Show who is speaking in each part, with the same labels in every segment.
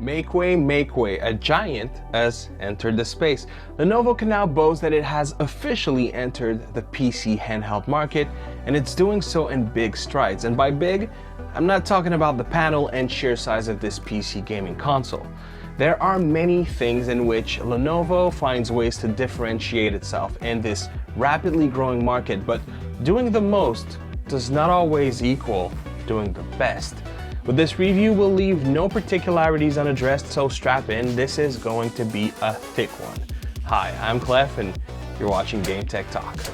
Speaker 1: Make way, make way, a giant has entered the space. Lenovo can now boast that it has officially entered the PC handheld market, and it's doing so in big strides. And by big, I'm not talking about the panel and sheer size of this PC gaming console. There are many things in which Lenovo finds ways to differentiate itself in this rapidly growing market, but doing the most does not always equal doing the best. With this review, we'll leave no particularities unaddressed, so strap in, this is going to be a thick one. Hi, I'm Clef and you're watching gametechtalk.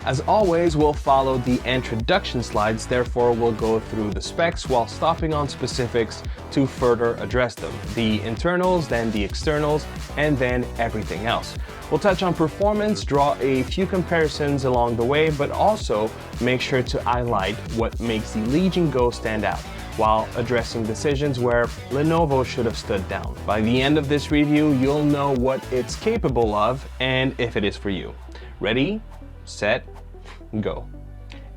Speaker 1: As always, we'll follow the introduction slides, therefore we'll go through the specs while stopping on specifics to further address them. The internals, then the externals, and then everything else. We'll touch on performance, draw a few comparisons along the way, but also make sure to highlight what makes the Legion Go stand out, while addressing decisions where Lenovo should have stood down. By the end of this review, you'll know what it's capable of and if it is for you. Ready, set, go.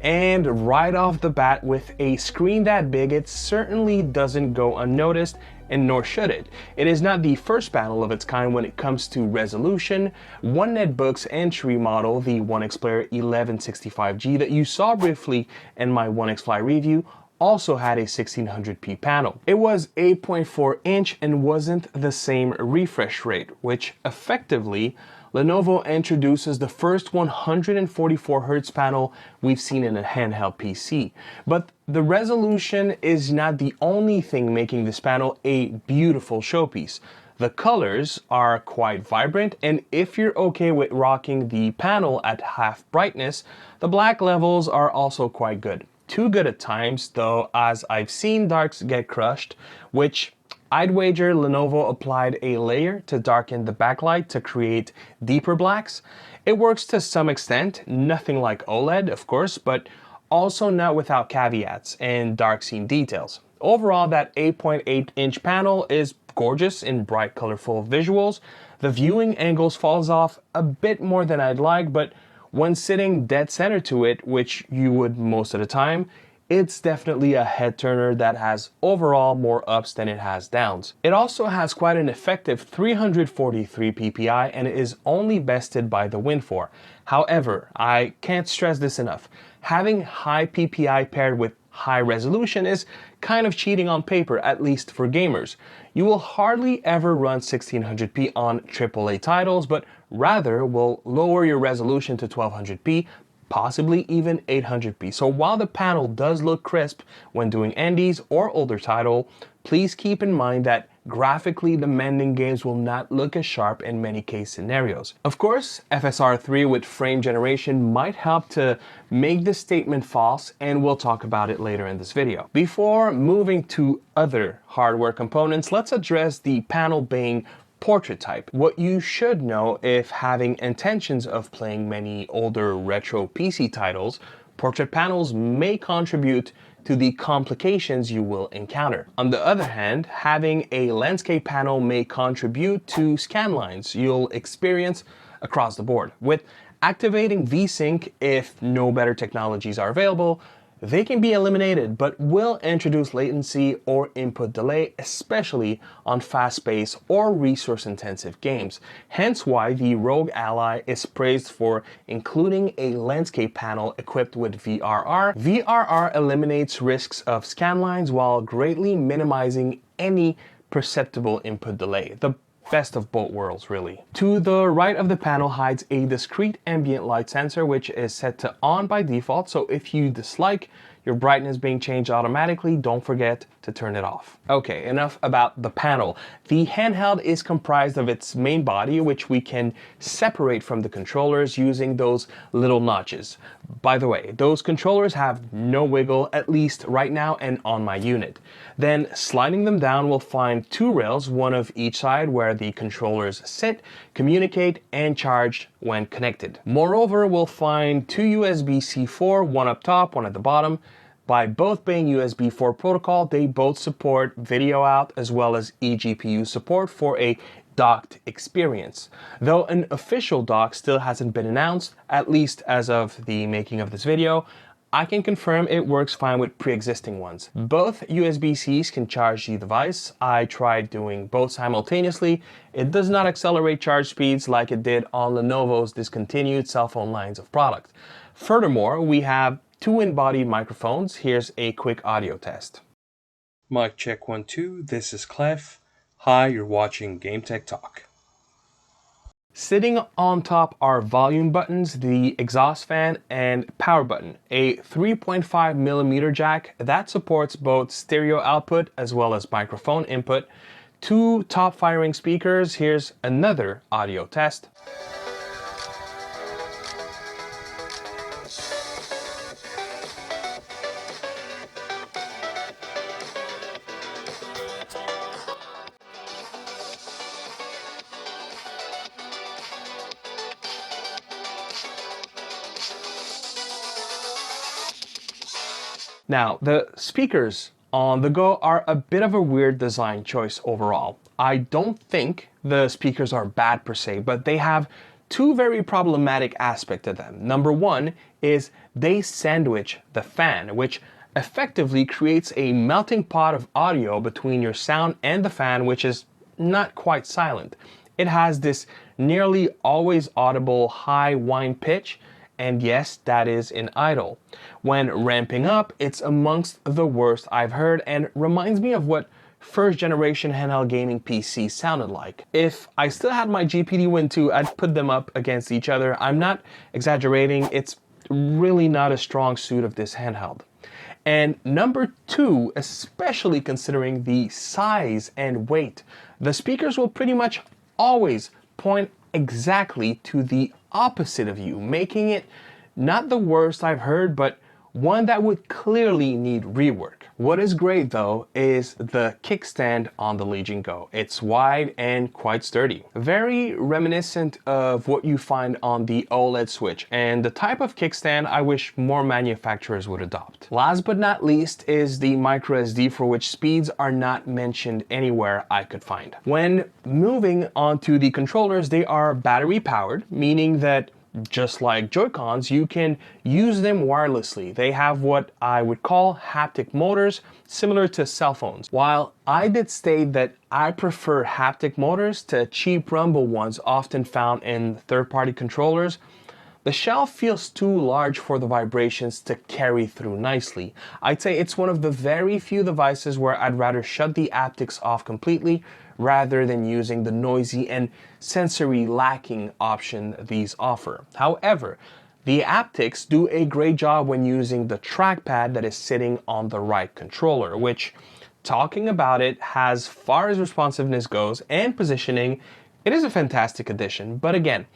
Speaker 1: And right off the bat, with a screen that big, it certainly doesn't go unnoticed, and nor should it. It is not the first panel of its kind when it comes to resolution. One netbook's entry model, the One X Player 1165G that you saw briefly in my One X Fly review, also had a 1600p panel. It was 8.4 inch and wasn't the same refresh rate, which effectively Lenovo introduces the first 144Hz panel we've seen in a handheld PC. But the resolution is not the only thing making this panel a beautiful showpiece. The colors are quite vibrant, and if you're okay with rocking the panel at half brightness, the black levels are also quite good. Too good at times though, as I've seen darks get crushed, which I'd wager Lenovo applied a layer to darken the backlight to create deeper blacks. It works to some extent, nothing like OLED of course, but also not without caveats and dark scene details. Overall, that 8.8 inch panel is gorgeous in bright colorful visuals. The viewing angles falls off a bit more than I'd like, but when sitting dead center to it, which you would most of the time, it's definitely a head turner that has overall more ups than it has downs. It also has quite an effective 343 ppi and it is only bested by the Win 4. However, I can't stress this enough. Having high ppi paired with high resolution is kind of cheating on paper, at least for gamers. You will hardly ever run 1600p on AAA titles, but rather will lower your resolution to 1200p, possibly even 800p. So while the panel does look crisp when doing indies or older title, please keep in mind that graphically demanding games will not look as sharp in many case scenarios. Of course, FSR 3 with frame generation might help to make this statement false, and we'll talk about it later in this video. Before moving to other hardware components, let's address the panel being portrait type. What you should know if having intentions of playing many older retro PC titles, portrait panels may contribute to the complications you will encounter. On the other hand, having a landscape panel may contribute to scan lines you'll experience across the board. With activating VSync, if no better technologies are available, they can be eliminated, but will introduce latency or input delay, especially on fast-paced or resource-intensive games. Hence why the Rogue Ally is praised for including a landscape panel equipped with VRR. VRR eliminates risks of scanlines while greatly minimizing any perceptible input delay. The best of both worlds, really. To the right of the panel hides a discrete ambient light sensor, which is set to on by default, so if you dislike your brightness being changed automatically, don't forget to turn it off. Okay, enough about the panel. The handheld is comprised of its main body, which we can separate from the controllers using those little notches. By the way, those controllers have no wiggle, at least right now and on my unit. Then sliding them down, we'll find two rails, one of each side, where the controllers sit, communicate, and charge when connected. Moreover, we'll find two USB-C 4, one up top, one at the bottom. By both being USB 4 protocol, they both support video out as well as eGPU support for a docked experience. Though an official dock still hasn't been announced, at least as of the making of this video, I can confirm it works fine with pre-existing ones. Both USB-Cs can charge the device. I tried doing both simultaneously. It does not accelerate charge speeds like it did on Lenovo's discontinued cell phone lines of product. Furthermore, we have two in-body microphones. Here's a quick audio test. Mic check 1 2, this is Clef. Hi, you're watching GameTech Talk. Sitting on top are volume buttons, the exhaust fan, and power button. A 3.5mm jack that supports both stereo output as well as microphone input. Two top firing speakers. Here's another audio test. Now, the speakers on the Go are a bit of a weird design choice overall. I don't think the speakers are bad per se, but they have two very problematic aspects to them. Number one is they sandwich the fan, which effectively creates a melting pot of audio between your sound and the fan, which is not quite silent. It has this nearly always audible high whine pitch, and yes, that is in idle. When ramping up, it's amongst the worst I've heard and reminds me of what first generation handheld gaming PC sounded like. If I still had my GPD Win 2, I'd put them up against each other. I'm not exaggerating, it's really not a strong suit of this handheld. And number two, especially considering the size and weight, the speakers will pretty much always point exactly to the opposite of you, making it not the worst I've heard, but one that would clearly need rework. What is great though is the kickstand on the Legion Go. It's wide and quite sturdy. Very reminiscent of what you find on the OLED Switch, and the type of kickstand I wish more manufacturers would adopt. Last but not least is the MicroSD, for which speeds are not mentioned anywhere I could find. When moving on to the controllers, they are battery powered, meaning that just like Joy-Cons, you can use them wirelessly. They have what I would call haptic motors, similar to cell phones. While I did state that I prefer haptic motors to cheap rumble ones often found in third-party controllers, the shell feels too large for the vibrations to carry through nicely. I'd say it's one of the very few devices where I'd rather shut the haptics off completely rather than using the noisy and sensory lacking option these offer. However, the haptics do a great job when using the trackpad that is sitting on the right controller, which, talking about it, as far as responsiveness goes and positioning, it is a fantastic addition. But again,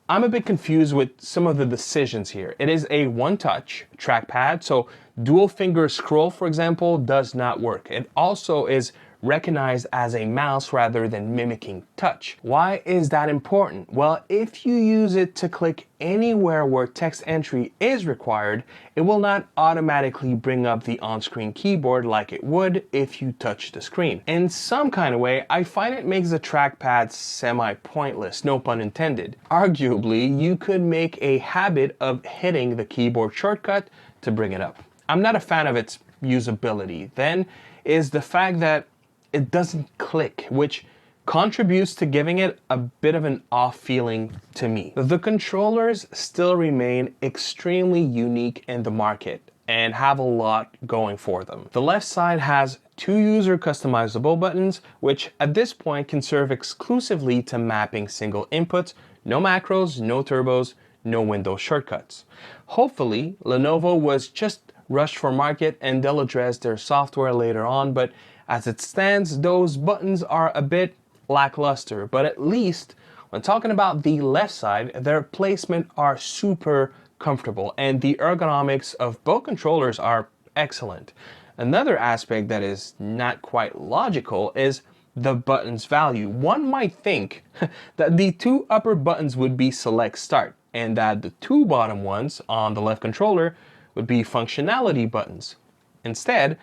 Speaker 1: I'm a bit confused with some of the decisions here. It is a one-touch trackpad, so dual finger scroll, for example, does not work. It also is recognized as a mouse rather than mimicking touch. Why is that important? Well, if you use it to click anywhere where text entry is required, it will not automatically bring up the on-screen keyboard like it would if you touch the screen. In some kind of way, I find it makes the trackpad semi-pointless, no pun intended. Arguably, you could make a habit of hitting the keyboard shortcut to bring it up. I'm not a fan of its usability. Then is the fact that it doesn't click, which contributes to giving it a bit of an off feeling to me. The controllers still remain extremely unique in the market and have a lot going for them. The left side has two user customizable buttons, which at this point can serve exclusively to mapping single inputs, no macros, no turbos, no Windows shortcuts. Hopefully, Lenovo was just rushed for market and they'll address their software later on, but as it stands, those buttons are a bit lackluster, but at least when talking about the left side, their placement are super comfortable and the ergonomics of both controllers are excellent. Another aspect that is not quite logical is the button's value. One might think that the two upper buttons would be select start and that the two bottom ones on the left controller would be functionality buttons. Instead,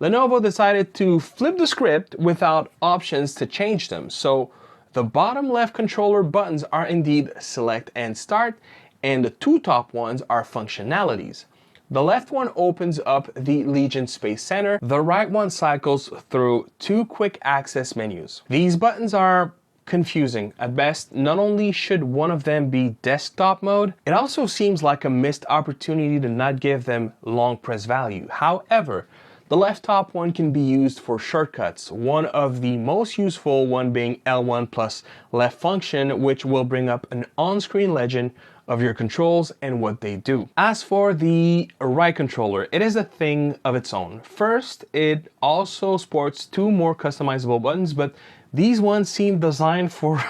Speaker 1: Lenovo decided to flip the script without options to change them. So the bottom left controller buttons are indeed select and start, and the two top ones are functionalities. The left one opens up the Legion Space Center. The right one cycles through two quick access menus. These buttons are confusing at best. Not only should one of them be desktop mode, it also seems like a missed opportunity to not give them long press value. However, the left top one can be used for shortcuts, one of the most useful one being L1 plus left function, which will bring up an on-screen legend of your controls and what they do. As for the right controller, it is a thing of its own. First, it also sports two more customizable buttons, but these ones seem designed for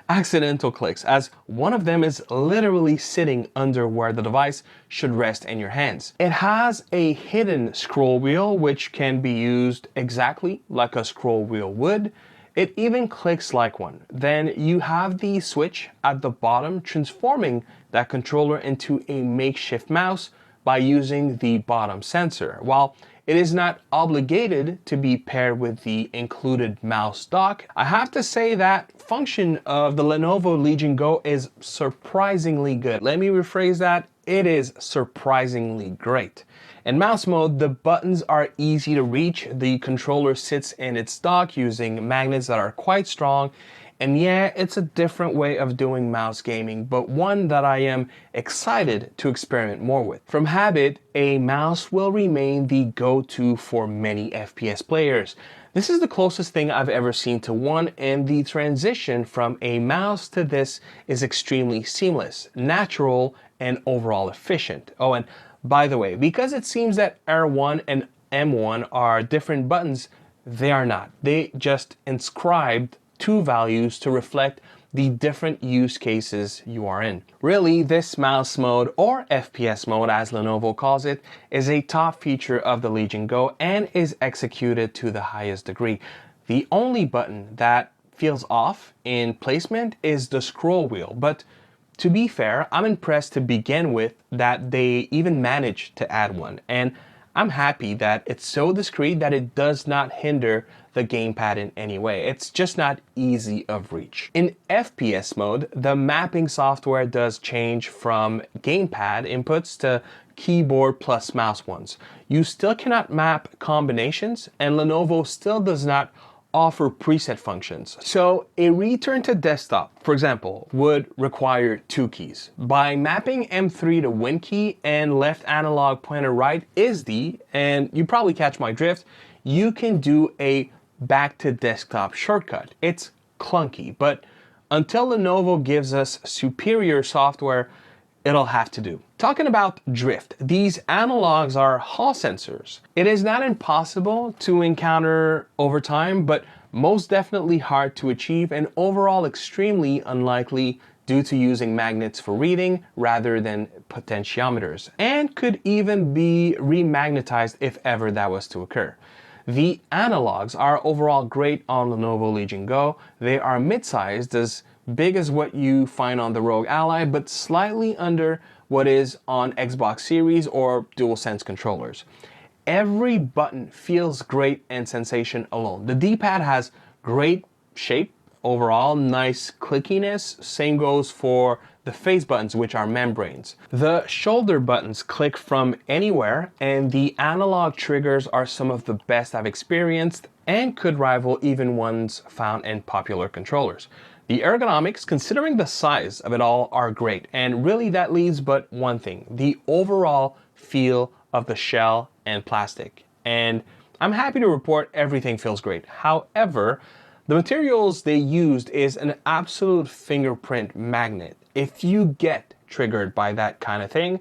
Speaker 1: accidental clicks, as one of them is literally sitting under where the device should rest in your hands. It has a hidden scroll wheel, which can be used exactly like a scroll wheel would. It even clicks like one. Then you have the switch at the bottom, transforming that controller into a makeshift mouse by using the bottom sensor. While it is not obligated to be paired with the included mouse dock, I have to say that function of the Lenovo Legion Go is surprisingly good. Let me rephrase that. It is surprisingly great. In mouse mode, the buttons are easy to reach. The controller sits in its dock using magnets that are quite strong. And yeah, it's a different way of doing mouse gaming, but one that I am excited to experiment more with. From habit, a mouse will remain the go-to for many FPS players. This is the closest thing I've ever seen to one, and the transition from a mouse to this is extremely seamless, natural, and overall efficient. Oh, and by the way, because it seems that R1 and M1 are different buttons, they are not. They just inscribed two values to reflect the different use cases you are in. Really, this mouse mode, or FPS mode as Lenovo calls it, is a top feature of the Legion Go and is executed to the highest degree. The only button that feels off in placement is the scroll wheel, but to be fair, I'm impressed to begin with that they even managed to add one, and I'm happy that it's so discreet that it does not hinder the gamepad in any way. It's just not easy of reach. In FPS mode, the mapping software does change from gamepad inputs to keyboard plus mouse ones. You still cannot map combinations, and Lenovo still does not offer preset functions. So a return to desktop, for example, would require two keys. By mapping M3 to Win key and left analog pointer right is D, and you probably catch my drift, you can do a back to desktop shortcut. It's clunky, but until Lenovo gives us superior software, it'll have to do. Talking about drift, these analogs are Hall sensors. It is not impossible to encounter over time, but most definitely hard to achieve and overall extremely unlikely due to using magnets for reading rather than potentiometers, and could even be remagnetized if ever that was to occur. The analogs are overall great on Lenovo Legion Go. They are mid-sized, as big as what you find on the Rogue Ally, but slightly under what is on Xbox Series or DualSense controllers. Every button feels great and sensation alone. The D-pad has great shape overall, nice clickiness. Same goes for the face buttons, which are membranes. The shoulder buttons click from anywhere, and the analog triggers are some of the best I've experienced and could rival even ones found in popular controllers. The ergonomics, considering the size of it all, are great, and really that leaves but one thing: the overall feel of the shell and plastic. And I'm happy to report everything feels great. However, the materials they used is an absolute fingerprint magnet. If you get triggered by that kind of thing,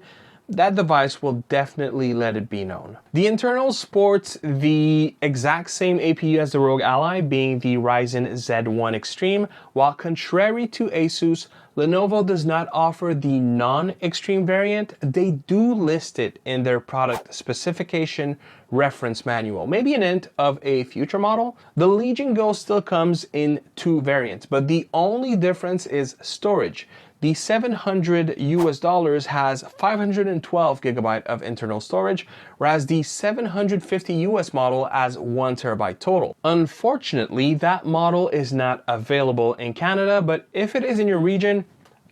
Speaker 1: that device will definitely let it be known. The internal sports the exact same APU as the Rogue Ally, being the Ryzen Z1 Extreme, while contrary to Asus, Lenovo does not offer the non-extreme variant. They do list it in their product specification reference manual, maybe an hint of a future model. The Legion Go still comes in two variants, but the only difference is storage. The $700 has 512 gigabyte of internal storage, whereas the $750 model has 1 terabyte total. Unfortunately, that model is not available in Canada, but if it is in your region,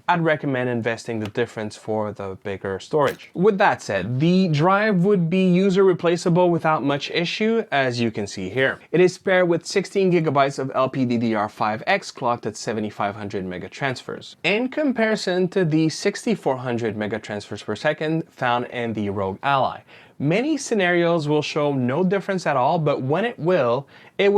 Speaker 1: I'd recommend investing the difference for the bigger storage. With that said, the drive would be user replaceable without much issue, as you can see here. It is paired with 16 gigabytes of LPDDR5X clocked at 7500 megatransfers, in comparison to the 6400 megatransfers per second found in the Rogue Ally. Many scenarios will show no difference at all, but when it will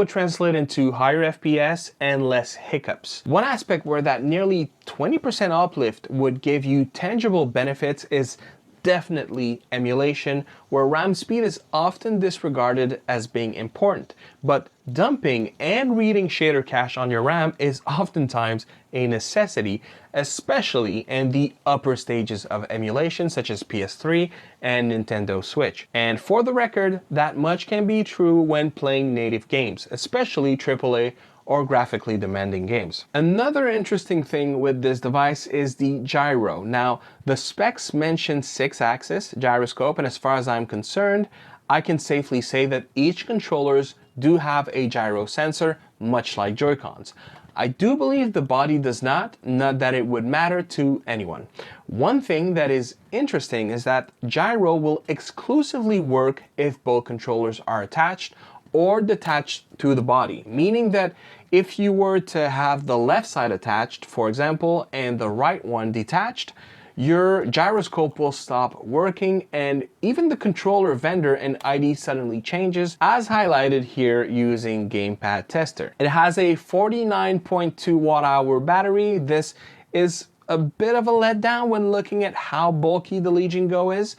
Speaker 1: translate into higher FPS and less hiccups. One aspect where that nearly 20% uplift would give you tangible benefits is definitely emulation, where RAM speed is often disregarded as being important, but dumping and reading shader cache on your RAM is oftentimes a necessity, especially in the upper stages of emulation such as PS3 and Nintendo Switch. And for the record, that much can be true when playing native games, especially AAA or graphically demanding games. Another interesting thing with this device is the gyro. Now, the specs mention 6-axis gyroscope, and as far as I'm concerned, I can safely say that each controllers do have a gyro sensor, much like Joy-Cons. I do believe the body does not that it would matter to anyone. One thing that is interesting is that gyro will exclusively work if both controllers are attached or detached to the body, meaning that if you were to have the left side attached, for example, and the right one detached, your gyroscope will stop working, and even the controller vendor and ID suddenly changes, as highlighted here using Gamepad Tester. It has a 49.2 watt-hour battery. This is a bit of a letdown when looking at how bulky the Legion Go is.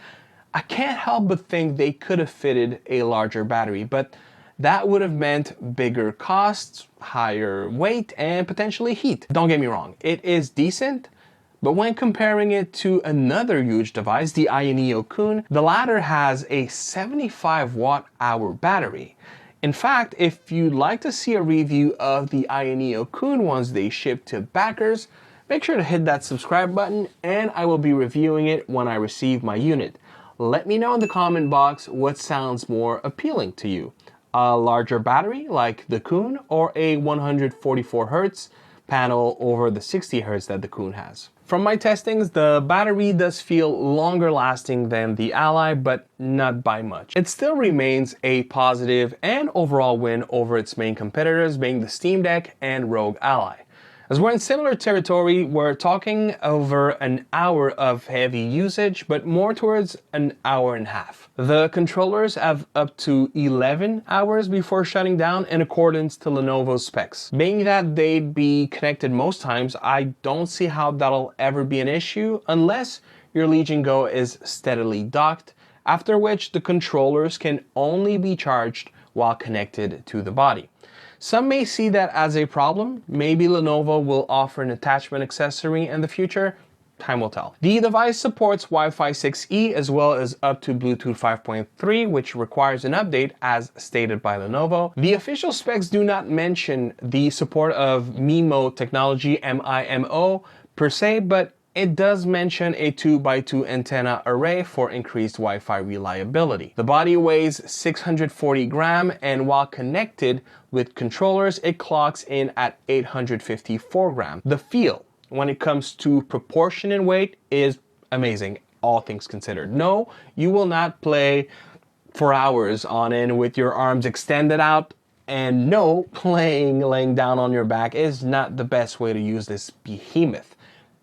Speaker 1: I can't help but think they could have fitted a larger battery, but that would have meant bigger costs, higher weight, and potentially heat. Don't get me wrong, it is decent, but when comparing it to another huge device, the Neo Kun, the latter has a 75 watt-hour battery. In fact, if you'd like to see a review of the Neo Kun once they ship to backers, make sure to hit that subscribe button, and I will be reviewing it when I receive my unit. Let me know in the comment box what sounds more appealing to you. A larger battery like the Kun, or a 144 Hz panel over the 60 Hz that the Kun has. From my testings, the battery does feel longer lasting than the Ally, but not by much. It still remains a positive and overall win over its main competitors, being the Steam Deck and Rogue Ally. As we're in similar territory, we're talking over an hour of heavy usage, but more towards an hour and a half. The controllers have up to 11 hours before shutting down in accordance to Lenovo's specs. Being that they'd be connected most times, I don't see how that'll ever be an issue unless your Legion Go is steadily docked, after which the controllers can only be charged while connected to the body. Some may see that as a problem. Maybe Lenovo will offer an attachment accessory in the future. Time will tell. The device supports Wi-Fi 6E as well as up to Bluetooth 5.3, which requires an update as stated by Lenovo. The official specs do not mention the support of MIMO technology, MIMO per se, but it does mention a 2x2 antenna array for increased Wi-Fi reliability. The body weighs 640 grams, and while connected with controllers, it clocks in at 854 grams. The feel, when it comes to proportion and weight, is amazing, all things considered. No, you will not play for hours on end with your arms extended out, and no, playing laying down on your back is not the best way to use this behemoth.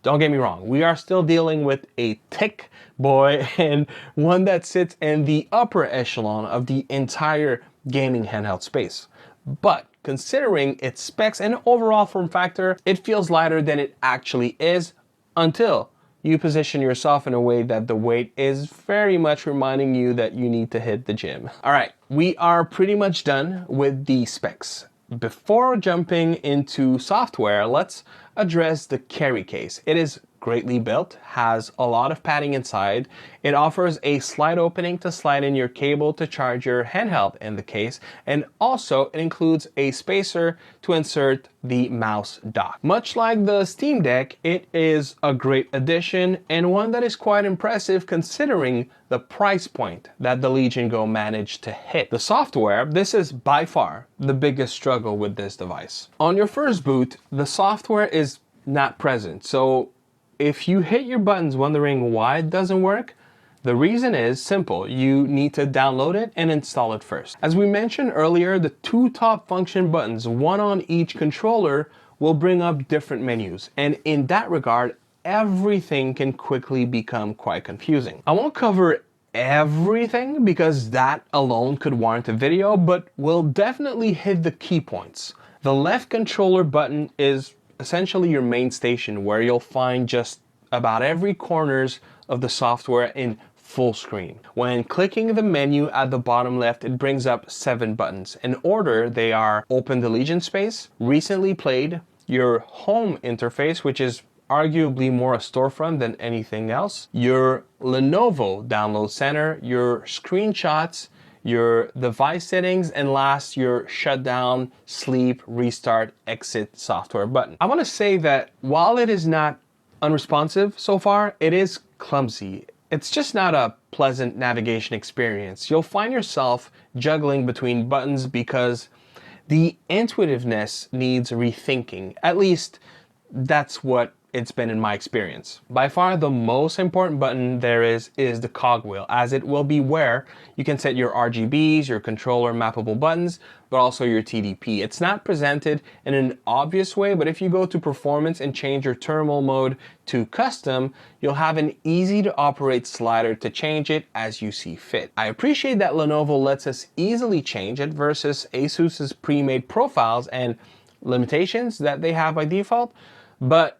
Speaker 1: Don't get me wrong, we are still dealing with a thick boy, and one that sits in the upper echelon of the entire gaming handheld space. But considering its specs and overall form factor, it feels lighter than it actually is, until you position yourself in a way that the weight is very much reminding you that you need to hit the gym. All right, we are pretty much done with the specs. Before jumping into software, let's address the carry case. It is greatly built, has a lot of padding inside. It offers a slide opening to slide in your cable to charge your handheld in the case, and also it includes a spacer to insert the mouse dock. Much like the Steam Deck, it is a great addition, and one that is quite impressive considering the price point that the Legion Go managed to hit. The software, this is by far the biggest struggle with this device. On your first boot, the software is not present, so if you hit your buttons wondering why it doesn't work, the reason is simple. You need to download it and install it first. As we mentioned earlier, the two top function buttons, one on each controller, will bring up different menus. And in that regard, everything can quickly become quite confusing. I won't cover everything because that alone could warrant a video, but we'll definitely hit the key points. The left controller button is essentially your main station where you'll find just about every corners of the software in full screen. When clicking the menu at the bottom left, it brings up 7 buttons. In order, they are Open the Legion space, Recently Played, your home interface, which is arguably more a storefront than anything else, your Lenovo Download Center, your screenshots, your device settings, and last, your shutdown, sleep, restart, exit software button. I want to say that while it is not unresponsive so far, it is clumsy. It's just not a pleasant navigation experience. You'll find yourself juggling between buttons because the intuitiveness needs rethinking. At least that's what it's been in my experience. By far the most important button there is the cogwheel, as it will be where you can set your RGBs, your controller mappable buttons, but also your TDP. It's not presented in an obvious way, but if you go to performance and change your thermal mode to custom, you'll have an easy to operate slider to change it as you see fit. I appreciate that Lenovo lets us easily change it versus ASUS's pre-made profiles and limitations that they have by default, but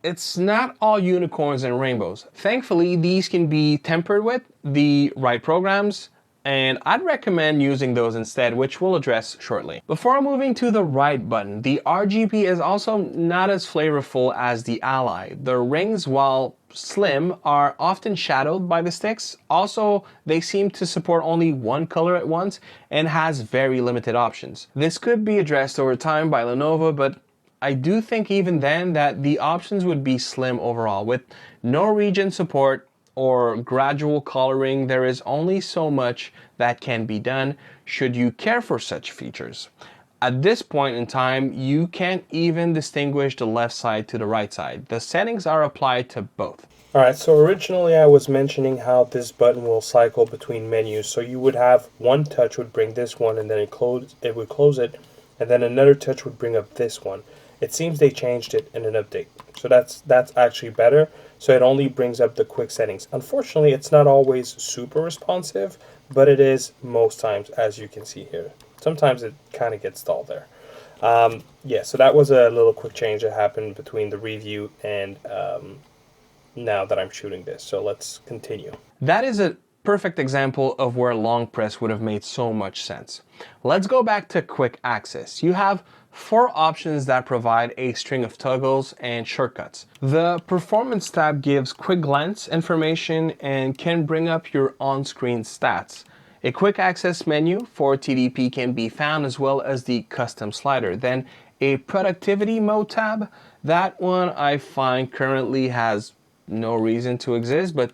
Speaker 1: it's not all unicorns and rainbows. Thankfully, these can be tempered with the right programs, and I'd recommend using those instead, which we'll address shortly. Before moving to the right button, the RGB is also not as flavorful as the Ally. The rings, while slim, are often shadowed by the sticks. Also, they seem to support only one color at once and has very limited options. This could be addressed over time by Lenovo, but I do think even then that the options would be slim overall. With no region support or gradual coloring, there is only so much that can be done should you care for such features. At this point in time, you can't even distinguish the left side to the right side. The settings are applied to both. Alright, so originally I was mentioning how this button will cycle between menus. So you would have one touch would bring this one, and then it would close it, and then another touch would bring up this one. It seems they changed it in an update. So that's actually better. So it only brings up the quick settings. Unfortunately, it's not always super responsive, but it is most times, as you can see here. Sometimes it kind of gets stalled there. Yeah, so that was a little quick change that happened between the review and now that I'm shooting this. So let's continue. That is a perfect example of where long press would have made so much sense. Let's go back to quick access. You have 4 options that provide a string of toggles and shortcuts. The Performance tab gives quick glance information and can bring up your on-screen stats. A quick access menu for TDP can be found, as well as the custom slider. Then a Productivity mode tab. That one I find currently has no reason to exist, but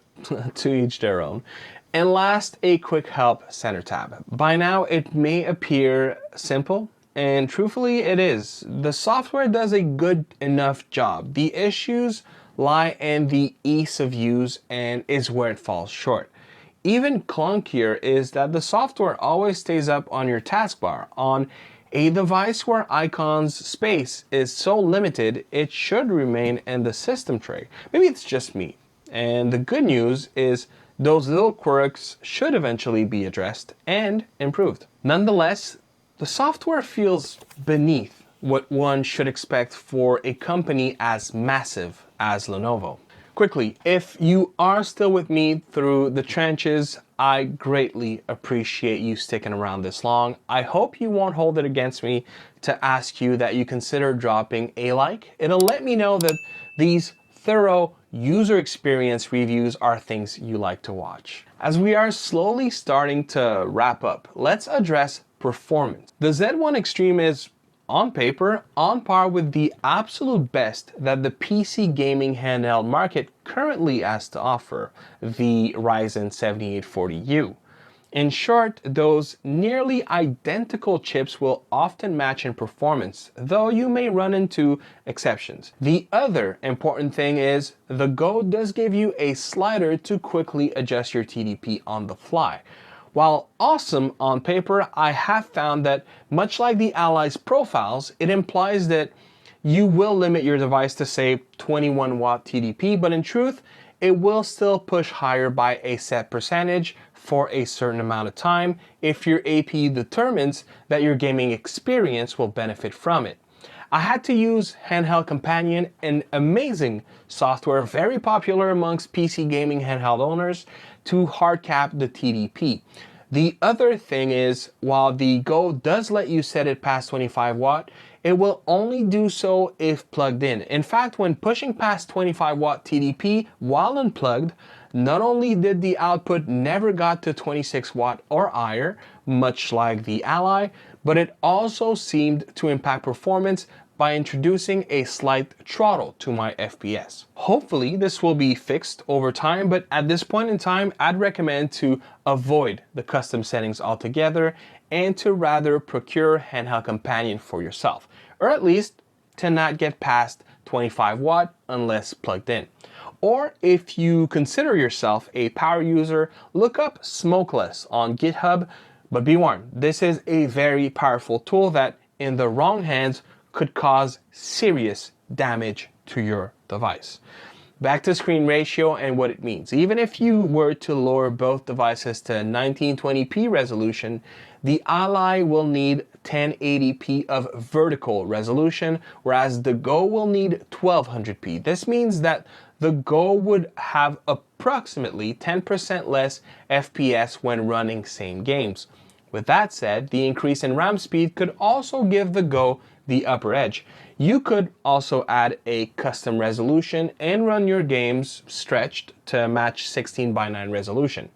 Speaker 1: to each their own. And last, a Quick Help Center tab. By now it may appear simple, and truthfully it is. The software does a good enough job. The issues lie in the ease of use and is where it falls short. Even clunkier is that the software always stays up on your taskbar. On a device where icons space is so limited, it should remain in the system tray. Maybe it's just me. And the good news is those little quirks should eventually be addressed and improved. Nonetheless, the software feels beneath what one should expect for a company as massive as Lenovo. Quickly, if you are still with me through the trenches, I greatly appreciate you sticking around this long. I hope you won't hold it against me to ask you that you consider dropping a like. It'll let me know that these thorough user experience reviews are things you like to watch. As we are slowly starting to wrap up, let's address performance. The Z1 Extreme is, on paper, on par with the absolute best that the PC gaming handheld market currently has to offer, the Ryzen 7840U. In short, those nearly identical chips will often match in performance, though you may run into exceptions. The other important thing is the Go does give you a slider to quickly adjust your TDP on the fly. While awesome on paper, I have found that much like the Ally's profiles, it implies that you will limit your device to say 21 watt TDP, but in truth, it will still push higher by a set percentage for a certain amount of time if your APU determines that your gaming experience will benefit from it. I had to use Handheld Companion, an amazing software very popular amongst PC gaming handheld owners, to hard cap the TDP. The other thing is, while the Go does let you set it past 25 watt, it will only do so if plugged in. In fact, when pushing past 25 watt TDP while unplugged, not only did the output never got to 26 watt or higher, much like the Ally, but it also seemed to impact performance by introducing a slight throttle to my FPS. Hopefully this will be fixed over time, but at this point in time, I'd recommend to avoid the custom settings altogether and to rather procure Handheld Companion for yourself, or at least to not get past 25 watt unless plugged in. Or if you consider yourself a power user, look up Smokeless on GitHub, but be warned, this is a very powerful tool that in the wrong hands could cause serious damage to your device. Back to screen ratio and what it means. Even if you were to lower both devices to 1920p resolution, the Ally will need 1080p of vertical resolution, whereas the Go will need 1200p. This means that the Go would have approximately 10% less FPS when running same games. With that said, the increase in RAM speed could also give the Go the upper edge. You could also add a custom resolution and run your games stretched to match 16:9 resolution.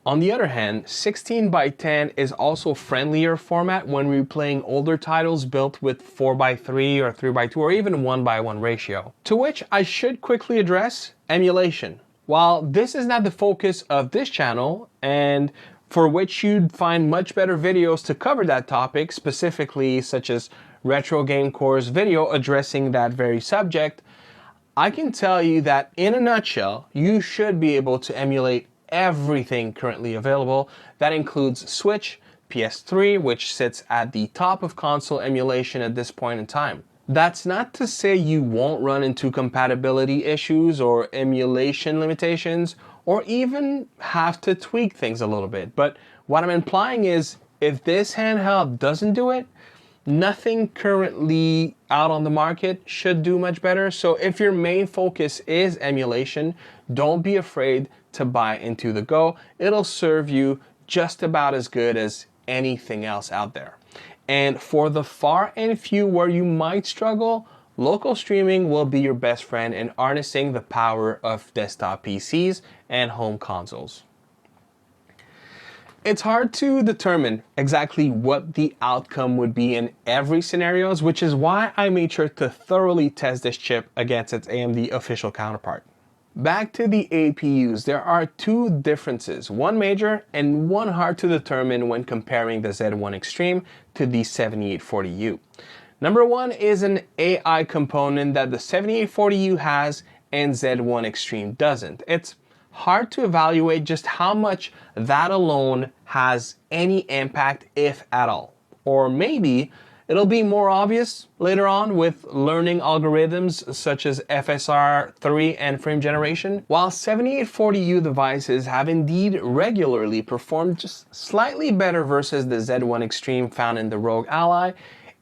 Speaker 1: On the other hand, 16:10 is also friendlier format when replaying older titles built with 4:3 or 3:2 or even 1:1 ratio. To which I should quickly address emulation. While this is not the focus of this channel, and for which you'd find much better videos to cover that topic, specifically such as Retro Game Core's video addressing that very subject, I can tell you that in a nutshell, you should be able to emulate everything currently available. That includes Switch, PS3, which sits at the top of console emulation at this point in time. That's not to say you won't run into compatibility issues or emulation limitations, or even have to tweak things a little bit. But what I'm implying is, if this handheld doesn't do it, nothing currently out on the market should do much better. So if your main focus is emulation, don't be afraid to buy into the Go. It'll serve you just about as good as anything else out there. And for the far and few where you might struggle, local streaming will be your best friend in harnessing the power of desktop PCs and home consoles. It's hard to determine exactly what the outcome would be in every scenario, which is why I made sure to thoroughly test this chip against its AMD official counterpart. Back to the APUs, there are two differences, one major and one hard to determine when comparing the Z1 Extreme to the 7840U. Number one is an AI component that the 7840U has and Z1 Extreme doesn't. It's hard to evaluate just how much that alone has any impact, if at all. Or maybe it'll be more obvious later on with learning algorithms such as FSR3 and frame generation. While 7840U devices have indeed regularly performed just slightly better versus the Z1 Extreme found in the Rogue Ally,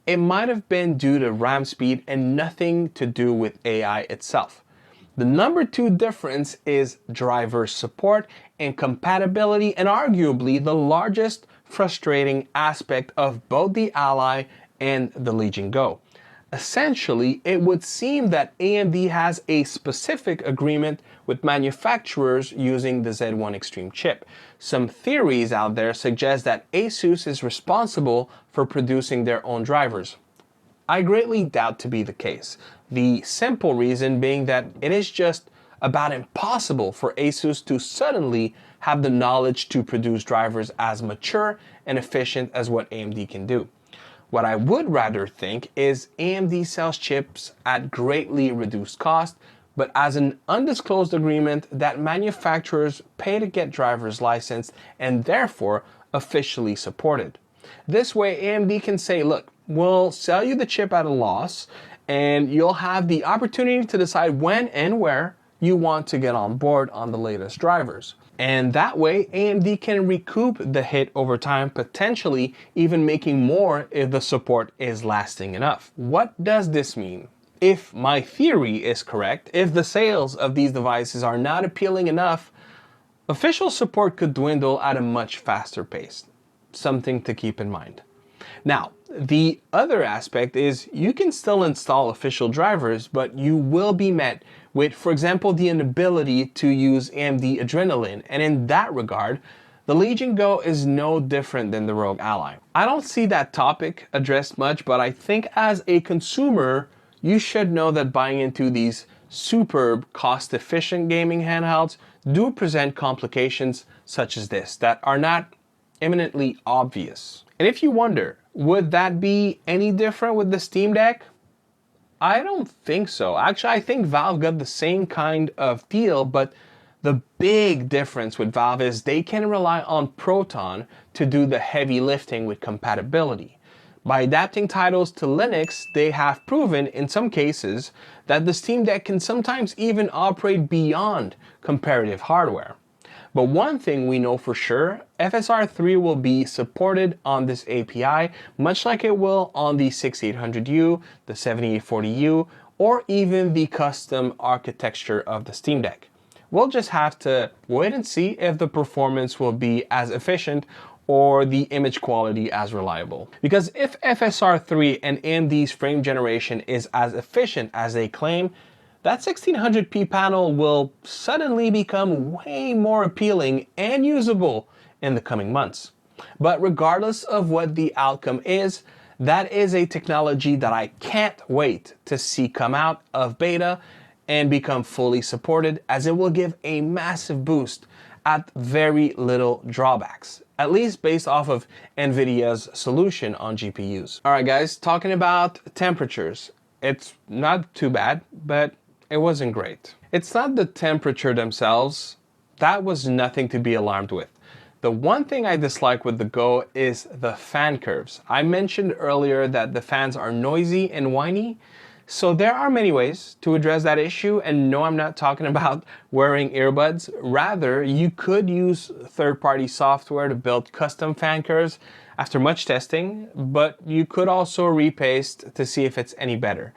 Speaker 1: it might have been due to RAM speed and nothing to do with AI itself. The number two difference is driver support and compatibility, and arguably the largest frustrating aspect of both the Ally and the Legion Go. Essentially, it would seem that AMD has a specific agreement with manufacturers using the Z1 Extreme chip. Some theories out there suggest that ASUS is responsible for producing their own drivers. I greatly doubt to be the case. The simple reason being that it is just about impossible for ASUS to suddenly have the knowledge to produce drivers as mature and efficient as what AMD can do. What I would rather think is AMD sells chips at greatly reduced cost, but as an undisclosed agreement that manufacturers pay to get drivers licensed and therefore officially supported. This way AMD can say, look, we'll sell you the chip at a loss and you'll have the opportunity to decide when and where you want to get on board on the latest drivers. And that way AMD can recoup the hit over time, potentially even making more if the support is lasting enough. What does this mean? If my theory is correct, if the sales of these devices are not appealing enough, official support could dwindle at a much faster pace. Something to keep in mind. Now, the other aspect is you can still install official drivers, but you will be met with, for example, the inability to use AMD Adrenalin, and in that regard, the Legion Go is no different than the Rogue Ally. I don't see that topic addressed much, but I think as a consumer, you should know that buying into these superb, cost-efficient gaming handhelds do present complications such as this that are not eminently obvious. And if you wonder, would that be any different with the Steam Deck? I don't think so. Actually, I think Valve got the same kind of deal, but the big difference with Valve is they can rely on Proton to do the heavy lifting with compatibility. By adapting titles to Linux, they have proven in some cases that the Steam Deck can sometimes even operate beyond comparative hardware. But one thing we know for sure, FSR 3 will be supported on this API, much like it will on the 6800U, the 7840U, or even the custom architecture of the Steam Deck. We'll just have to wait and see if the performance will be as efficient or the image quality as reliable. Because if FSR 3 and AMD's frame generation is as efficient as they claim, that 1600p panel will suddenly become way more appealing and usable in the coming months. But regardless of what the outcome is, that is a technology that I can't wait to see come out of beta and become fully supported, as it will give a massive boost at very little drawbacks, at least based off of NVIDIA's solution on GPUs. All right, guys, talking about temperatures, it's not too bad, but it wasn't great. It's not the temperature themselves, that was nothing to be alarmed with. The one thing I dislike with the Go is the fan curves. I mentioned earlier that the fans are noisy and whiny, so there are many ways to address that issue, and no, I'm not talking about wearing earbuds. Rather, you could use third-party software to build custom fan curves after much testing, but you could also repaste to see if it's any better.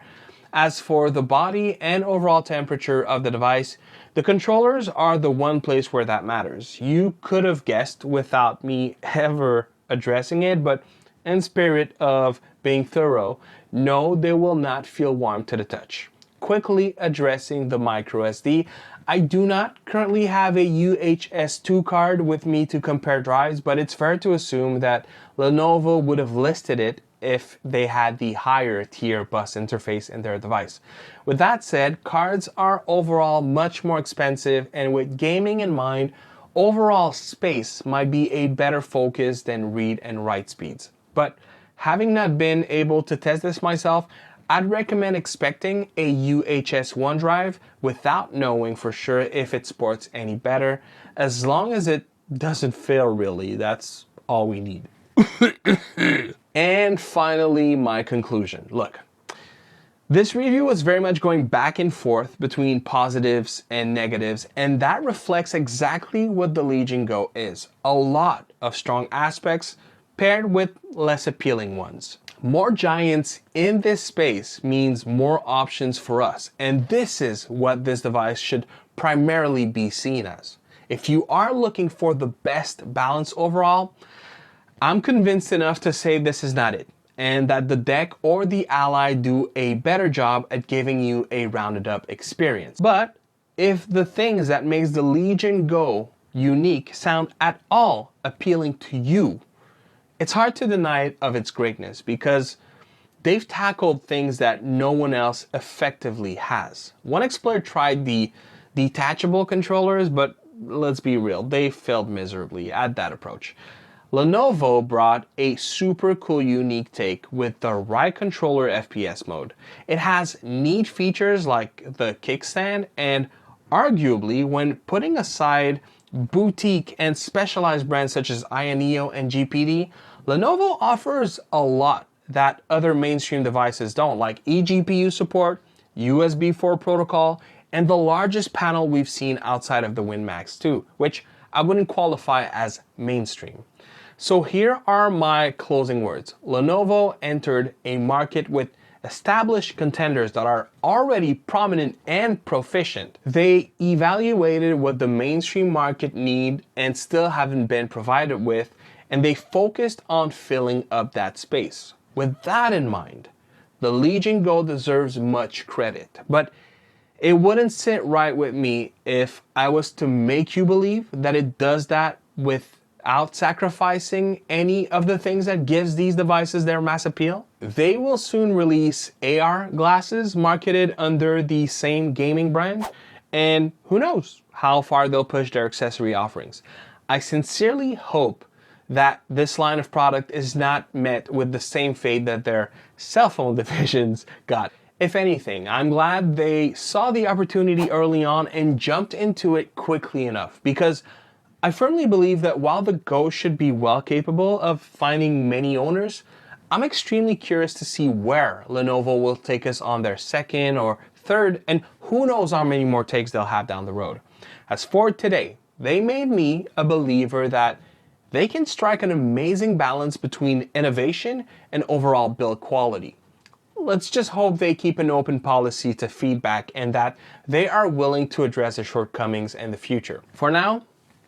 Speaker 1: As for the body and overall temperature of the device, the controllers are the one place where that matters. You could have guessed without me ever addressing it, but in spirit of being thorough, no, they will not feel warm to the touch. Quickly addressing the MicroSD, I do not currently have a UHS-2 card with me to compare drives, but it's fair to assume that Lenovo would have listed it if they had the higher tier bus interface in their device. With that said, cards are overall much more expensive, and with gaming in mind, overall space might be a better focus than read and write speeds. But having not been able to test this myself, I'd recommend expecting a UHS-1 drive without knowing for sure if it sports any better. As long as it doesn't fail, really, that's all we need. And finally, my conclusion. Look, this review was very much going back and forth between positives and negatives, and that reflects exactly what the Legion Go is. A lot of strong aspects paired with less appealing ones. More giants in this space means more options for us, and this is what this device should primarily be seen as. If you are looking for the best balance overall, I'm convinced enough to say this is not it, and that the Deck or the Ally do a better job at giving you a rounded up experience. But if the things that makes the Legion Go unique sound at all appealing to you, it's hard to deny it of its greatness, because they've tackled things that no one else effectively has. One explorer tried the detachable controllers, but let's be real, they failed miserably at that approach. Lenovo brought a super cool unique take with the right controller FPS mode. It has neat features like the kickstand, and arguably, when putting aside boutique and specialized brands such as Ioneo and GPD, Lenovo offers a lot that other mainstream devices don't, like eGPU support, USB 4 protocol, and the largest panel we've seen outside of the WinMax 2, which I wouldn't qualify as mainstream. So here are my closing words. Lenovo entered a market with established contenders that are already prominent and proficient. They evaluated what the mainstream market need and still haven't been provided with, and they focused on filling up that space. With that in mind, the Legion Go deserves much credit, but it wouldn't sit right with me if I was to make you believe that it does that without sacrificing any of the things that gives these devices their mass appeal. They will soon release AR glasses marketed under the same gaming brand, and who knows how far they'll push their accessory offerings. I sincerely hope that this line of product is not met with the same fate that their cell phone divisions got. If anything, I'm glad they saw the opportunity early on and jumped into it quickly enough, because I firmly believe that while the Go should be well capable of finding many owners, I'm extremely curious to see where Lenovo will take us on their second or third, and who knows how many more takes they'll have down the road. As for today, they made me a believer that they can strike an amazing balance between innovation and overall build quality. Let's just hope they keep an open policy to feedback and that they are willing to address their shortcomings in the future. For now,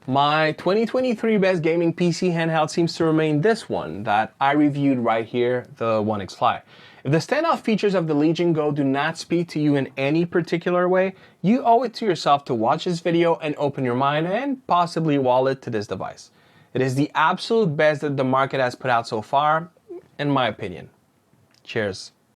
Speaker 1: my 2023 best gaming PC handheld seems to remain this one that I reviewed right here, the One X Fly. If the standout features of the Legion Go do not speak to you in any particular way, you owe it to yourself to watch this video and open your mind and possibly wallet to this device. It is the absolute best that the market has put out so far, in my opinion. Cheers.